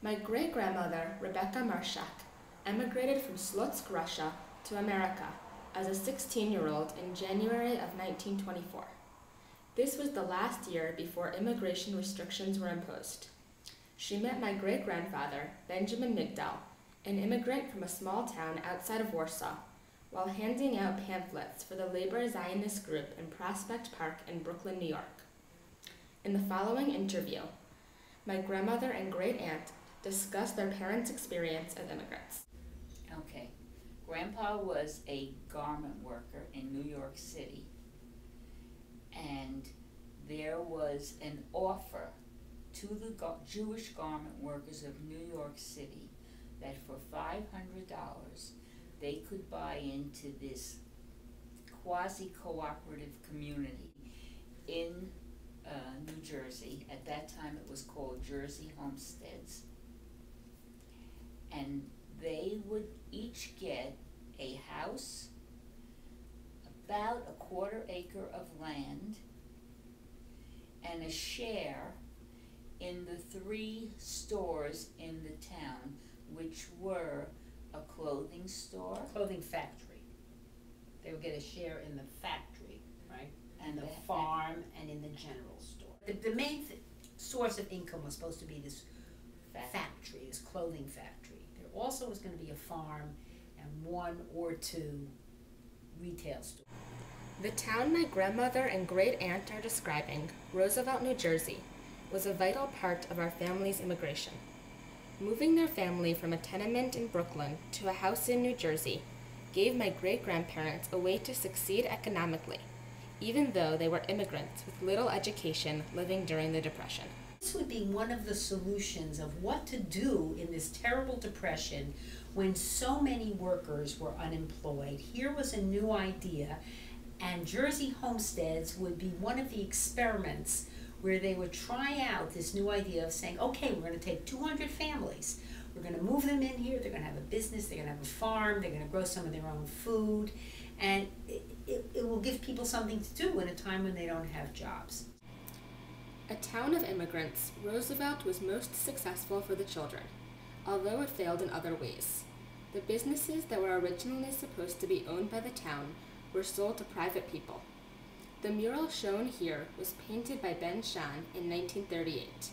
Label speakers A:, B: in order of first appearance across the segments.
A: My great-grandmother, Rebecca Marshak, emigrated from Slutsk, Russia to America as a 16-year-old in January of 1924. This was the last year before immigration restrictions were imposed. She met my great-grandfather, Benjamin Migdal, an immigrant from a small town outside of Warsaw, while handing out pamphlets for the Labor Zionist group in Prospect Park in Brooklyn, New York. In the following interview, my grandmother and great-aunt discussed their parents' experience as immigrants.
B: Okay. Grandpa was a garment worker in New York City, and there was an offer to the Jewish garment workers of New York City that for $500 they could buy into this quasi-cooperative community in New Jersey. At that time it was called Jersey Homesteads. And they would each get a house, about a quarter acre of land, and a share in the 3 stores in the town, which were a clothing store,
C: Clothing factory. They would get a share in the factory, right?
B: and
C: The farm and in the general store. The main source of income was supposed to be this factory, this clothing factory. There also was going to be a farm and 1 or 2 retail stores.
A: The town my grandmother and great-aunt are describing, Roosevelt, New Jersey, was a vital part of our family's immigration. Moving their family from a tenement in Brooklyn to a house in New Jersey gave my great-grandparents a way to succeed economically, even though they were immigrants with little education living during the Depression.
C: This would be one of the solutions of what to do in this terrible depression when so many workers were unemployed. Here was a new idea, and Jersey Homesteads would be one of the experiments where they would try out this new idea of saying, okay, we're going to take 200 families, we're going to move them in here, they're going to have a business, they're going to have a farm, they're going to grow some of their own food, and it will give people something to do in a time when they don't have jobs.
A: A town of immigrants, Roosevelt was most successful for the children, although it failed in other ways. The businesses that were originally supposed to be owned by the town were sold to private people. The mural shown here was painted by Ben Shahn in 1938.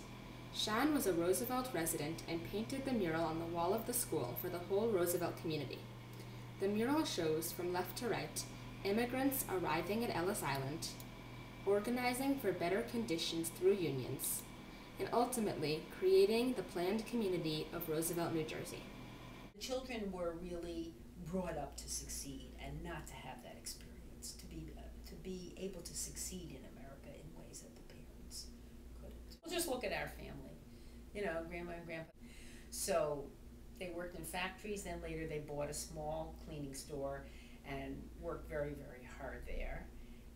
A: Shahn was a Roosevelt resident and painted the mural on the wall of the school for the whole Roosevelt community. The mural shows, from left to right, immigrants arriving at Ellis Island, organizing for better conditions through unions, and ultimately creating the planned community of Roosevelt, New Jersey.
C: The children were really brought up to succeed and not to have that experience, to be able to succeed in America in ways that the parents couldn't. We'll just look at our family, grandma and grandpa. So they worked in factories, then later they bought a small cleaning store and worked very, very hard there.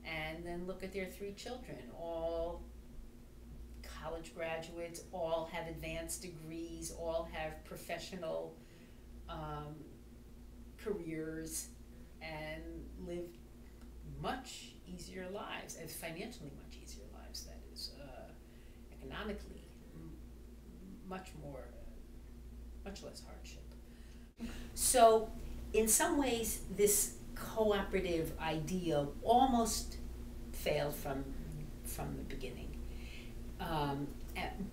C: And then look at their 3 children, all college graduates, all have advanced degrees, all have professional careers, and live much easier lives, and financially much easier lives, that is, economically much less hardship. So in some ways this cooperative idea almost failed from the beginning.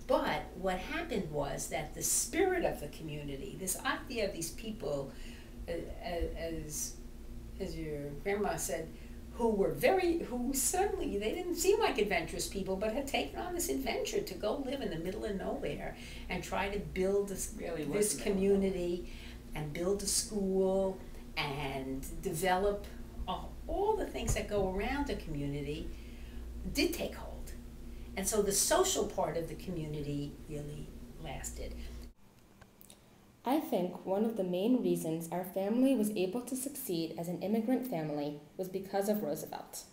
C: But what happened was that the spirit of the community, this idea of these people, as your grandma said, who suddenly, they didn't seem like adventurous people, but had taken on this adventure to go live in the middle of nowhere and try to build this community and build a school and develop all the things that go around a community, did take hold. And so the social part of the community really lasted.
A: I think one of the main reasons our family was able to succeed as an immigrant family was because of Roosevelt.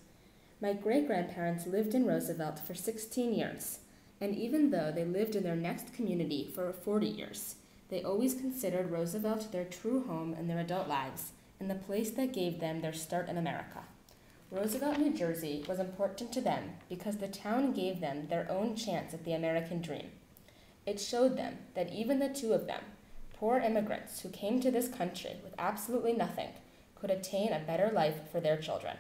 A: My great-grandparents lived in Roosevelt for 16 years, and even though they lived in their next community for 40 years, they always considered Roosevelt their true home in their adult lives and the place that gave them their start in America. Roosevelt, New Jersey was important to them because the town gave them their own chance at the American dream. It showed them that even the two of them, poor immigrants who came to this country with absolutely nothing, could attain a better life for their children.